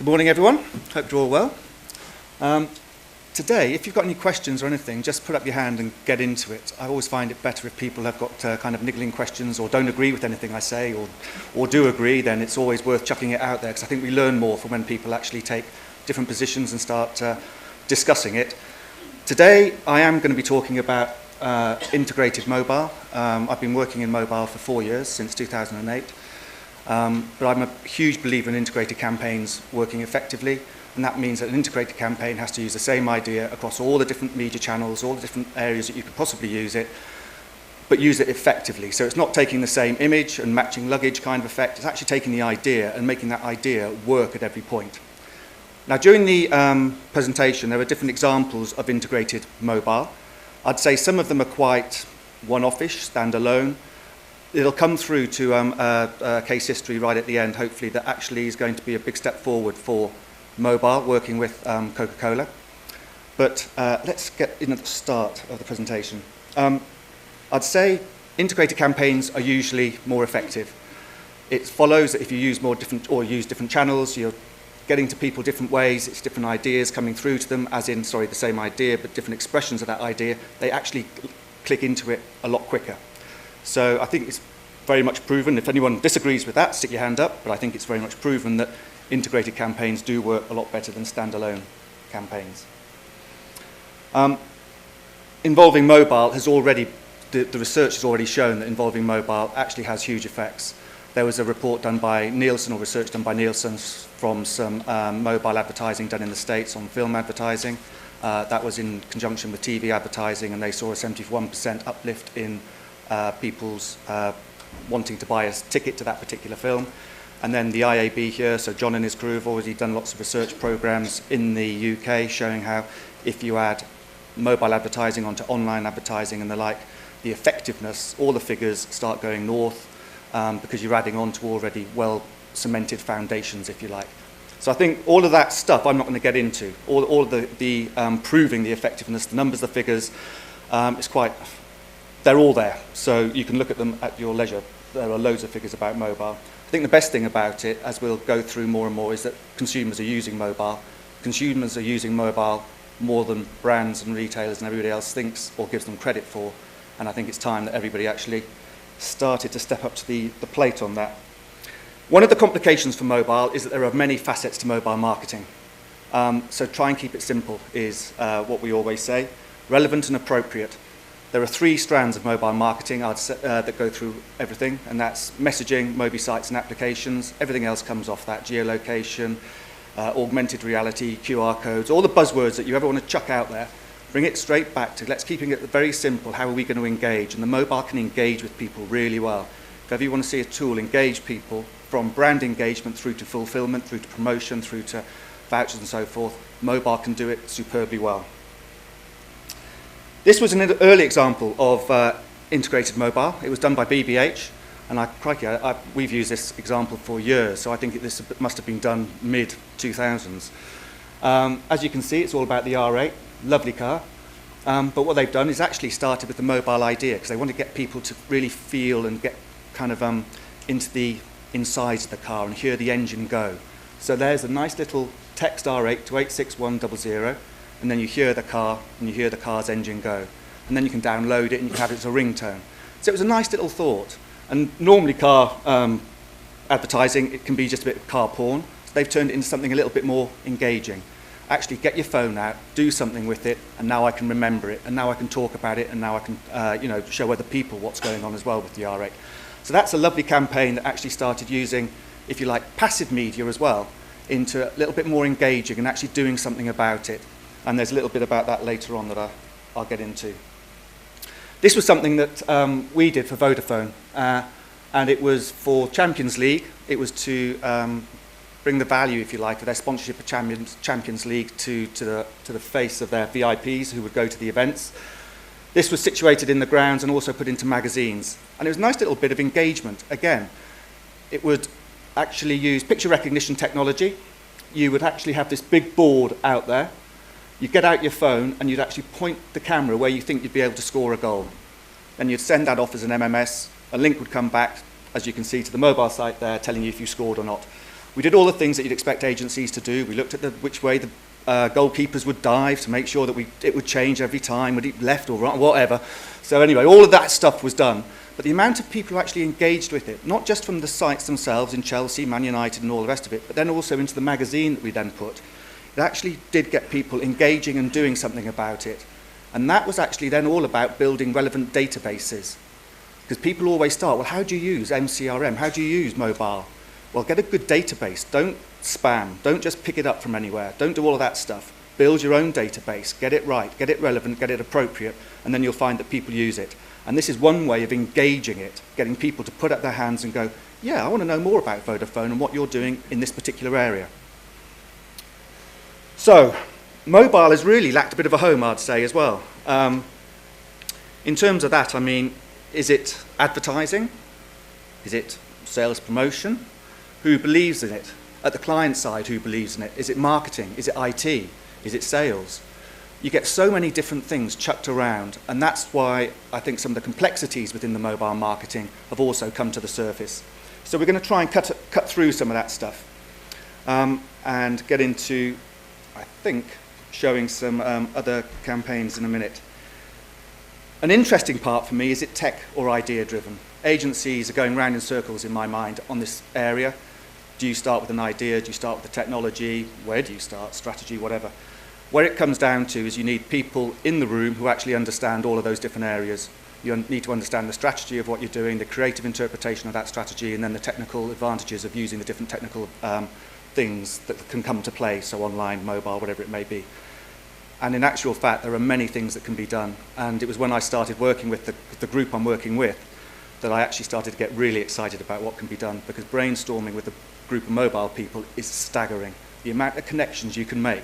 Good morning, everyone. Hope you're all well. Today, if you've got any questions or anything, just put up your hand and get into it. I always find it better if people have got kind of niggling questions or don't agree with anything I say or do agree, then it's always worth chucking it out there, because I think we learn more from when people actually take different positions and start discussing it. Today, I am going to be talking about integrated mobile. I've been working in mobile for 4 years, since 2008. But I'm a huge believer in integrated campaigns working effectively, and that means that an integrated campaign has to use the same idea across all the different media channels, all the different areas that you could possibly use it, but use it effectively. So it's not taking the same image and matching luggage kind of effect, it's actually taking the idea and making that idea work at every point. Now, during the presentation, there are different examples of integrated mobile. I'd say some of them are quite one-off-ish, standalone. It'll come through to a case history right at the end, hopefully, that actually is going to be a big step forward for mobile, working with Coca-Cola. But let's get in at the start of the presentation. I'd say integrated campaigns are usually more effective. It follows that if you use different channels, you're getting to people different ways, it's different ideas coming through to them, as in, the same idea, but different expressions of that idea. They actually click into it a lot quicker. So I think it's very much proven. If anyone disagrees with that, stick your hand up, but I think it's very much proven that integrated campaigns do work a lot better than standalone campaigns. Involving mobile has already, the research has already shown that involving mobile actually has huge effects. There was a report done by Nielsen, or research done by Nielsen, from some mobile advertising done in the States on film advertising. That was in conjunction with TV advertising, and they saw a 71% uplift in people's wanting to buy a ticket to that particular film. And then the IAB here, so John and his crew have already done lots of research programs in the UK showing how if you add mobile advertising onto online advertising and the like, the effectiveness, all the figures start going north because you're adding on to already well-cemented foundations, if you like. So I think all of that stuff I'm not going to get into. All of the proving the effectiveness, the numbers, the figures, they're all there, so you can look at them at your leisure. There are loads of figures about mobile. I think the best thing about it, as we'll go through more and more, is that consumers are using mobile. Consumers are using mobile more than brands and retailers and everybody else thinks or gives them credit for, and I think it's time that everybody actually started to step up to the plate on that. One of the complications for mobile is that there are many facets to mobile marketing. So try and keep it simple is what we always say. Relevant and appropriate. There are 3 strands of mobile marketing that go through everything, and that's messaging, mobi sites and applications. Everything else comes off that: geolocation, augmented reality, QR codes, all the buzzwords that you ever want to chuck out there. Bring it straight back to let's keeping it very simple. How are we going to engage? And the mobile can engage with people really well. If ever you want to see a tool engage people, from brand engagement through to fulfillment, through to promotion, through to vouchers and so forth, mobile can do it superbly well. This was an early example of integrated mobile. It was done by BBH, and we've used this example for years, so I think this must have been done mid-2000s. As you can see, it's all about the R8, lovely car, but what they've done is actually started with the mobile idea, because they want to get people to really feel and get kind of into the insides of the car and hear the engine go. So there's a nice little text R8 to 86100, and then you hear the car, and you hear the car's engine go. And then you can download it, and you can have it as a ringtone. So it was a nice little thought. And normally car advertising, it can be just a bit of car porn. So they've turned it into something a little bit more engaging. Actually get your phone out, do something with it, and now I can remember it, and now I can talk about it, and now I can show other people what's going on as well with the R8. So that's a lovely campaign that actually started using, if you like, passive media as well, into a little bit more engaging and actually doing something about it. And there's a little bit about that later on that I'll get into. This was something that we did for Vodafone, and it was for Champions League. It was to bring the value, if you like, of their sponsorship of Champions League to the face of their VIPs who would go to the events. This was situated in the grounds and also put into magazines. And it was a nice little bit of engagement. Again, it would actually use picture recognition technology. You would actually have this big board out there. You'd get out your phone and you'd actually point the camera where you think you'd be able to score a goal. Then you'd send that off as an MMS. A link would come back, as you can see, to the mobile site there, telling you if you scored or not. We did all the things that you'd expect agencies to do. We looked at which way the goalkeepers would dive to make sure that it would change every time, would it left or right, whatever. So anyway, all of that stuff was done. But the amount of people who actually engaged with it, not just from the sites themselves in Chelsea, Man United and all the rest of it, but then also into the magazine that we then put, it actually did get people engaging and doing something about it. And that was actually then all about building relevant databases. Because people always start, well, how do you use MCRM? How do you use mobile? Well, get a good database. Don't spam. Don't just pick it up from anywhere. Don't do all of that stuff. Build your own database. Get it right. Get it relevant. Get it appropriate. And then you'll find that people use it. And this is one way of engaging it, getting people to put up their hands and go, yeah, I want to know more about Vodafone and what you're doing in this particular area. So, mobile has really lacked a bit of a home, I'd say, as well. In terms of that, I mean, is it advertising? Is it sales promotion? Who believes in it? At the client side, who believes in it? Is it marketing? Is it IT? Is it sales? You get so many different things chucked around, and that's why I think some of the complexities within the mobile marketing have also come to the surface. So we're going to try and cut through some of that stuff and get into, I think, showing some other campaigns in a minute. An interesting part for me is it tech or idea driven. Agencies are going round in circles in my mind on this area. Do you start with an idea? Do you start with the technology? Where do you start? Strategy, whatever. Where it comes down to is you need people in the room who actually understand all of those different areas. You need to understand the strategy of what you're doing, the creative interpretation of that strategy, and then the technical advantages of using the different technical things that can come to play, so online, mobile, whatever it may be. And in actual fact, there are many things that can be done. And it was when I started working with the group I'm working with that I actually started to get really excited about what can be done, because brainstorming with a group of mobile people is staggering. The amount of connections you can make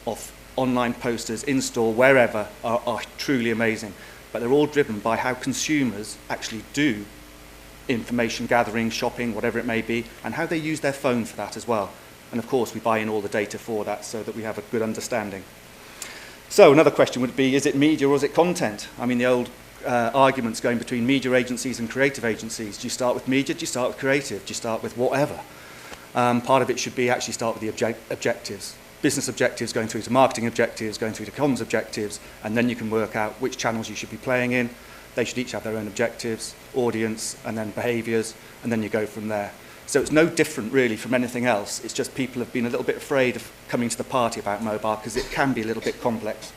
of online posters, in-store, wherever, are truly amazing. But they're all driven by how consumers actually do information gathering, shopping, whatever it may be, and how they use their phone for that as well. And of course, we buy in all the data for that so that we have a good understanding. So another question would be, is it media or is it content? I mean, the old arguments going between media agencies and creative agencies. Do you start with media? Do you start with creative? Do you start with whatever? Part of it should be actually start with the objectives. Business objectives going through to marketing objectives, going through to comms objectives, and then you can work out which channels you should be playing in. They should each have their own objectives, audience, and then behaviours, and then you go from there. So it's no different really from anything else. It's just people have been a little bit afraid of coming to the party about mobile because it can be a little bit complex.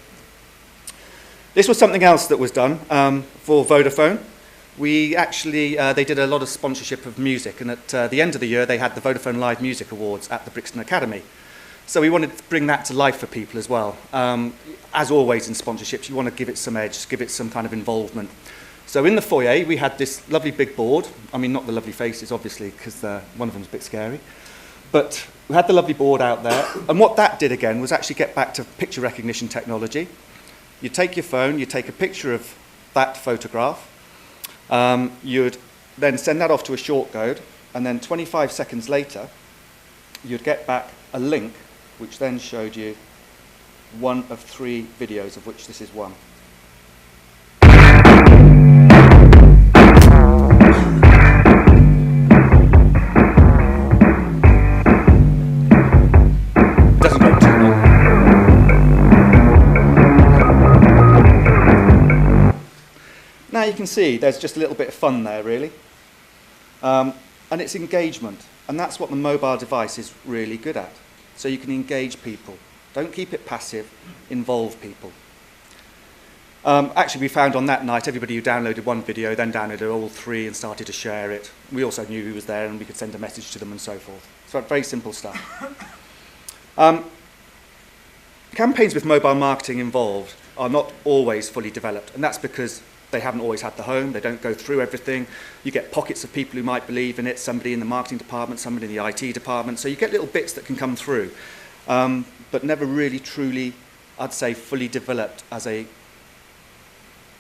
This was something else that was done for Vodafone. We actually, they did a lot of sponsorship of music, and at the end of the year they had the Vodafone Live Music Awards at the Brixton Academy. So we wanted to bring that to life for people as well. As always in sponsorships, you want to give it some edge, give it some kind of involvement. So in the foyer, we had this lovely big board. I mean, not the lovely faces, obviously, because one of them's a bit scary. But we had the lovely board out there. And what that did, again, was actually get back to picture recognition technology. You take your phone, you take a picture of that photograph. You'd then send that off to a shortcode. And then 25 seconds later, you'd get back a link which then showed you one of 3 videos, of which this is one. Doesn't go too long. Now you can see there's just a little bit of fun there, really. And it's engagement, and that's what the mobile device is really good at. So you can engage people. Don't keep it passive, involve people. Actually, we found on that night, everybody who downloaded one video then downloaded all 3 and started to share it. We also knew who was there and we could send a message to them and so forth. So very simple stuff. Campaigns with mobile marketing involved are not always fully developed, and that's because they haven't always had the home, they don't go through everything. You get pockets of people who might believe in it, somebody in the marketing department, somebody in the IT department, so you get little bits that can come through, but never really truly, I'd say, fully developed as a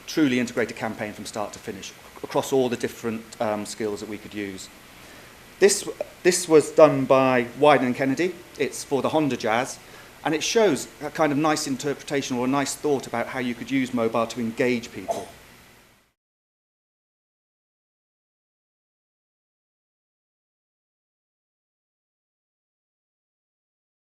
truly integrated campaign from start to finish, across all the different skills that we could use. This was done by Wyden and Kennedy. It's for the Honda Jazz, and it shows a kind of nice interpretation or a nice thought about how you could use mobile to engage people.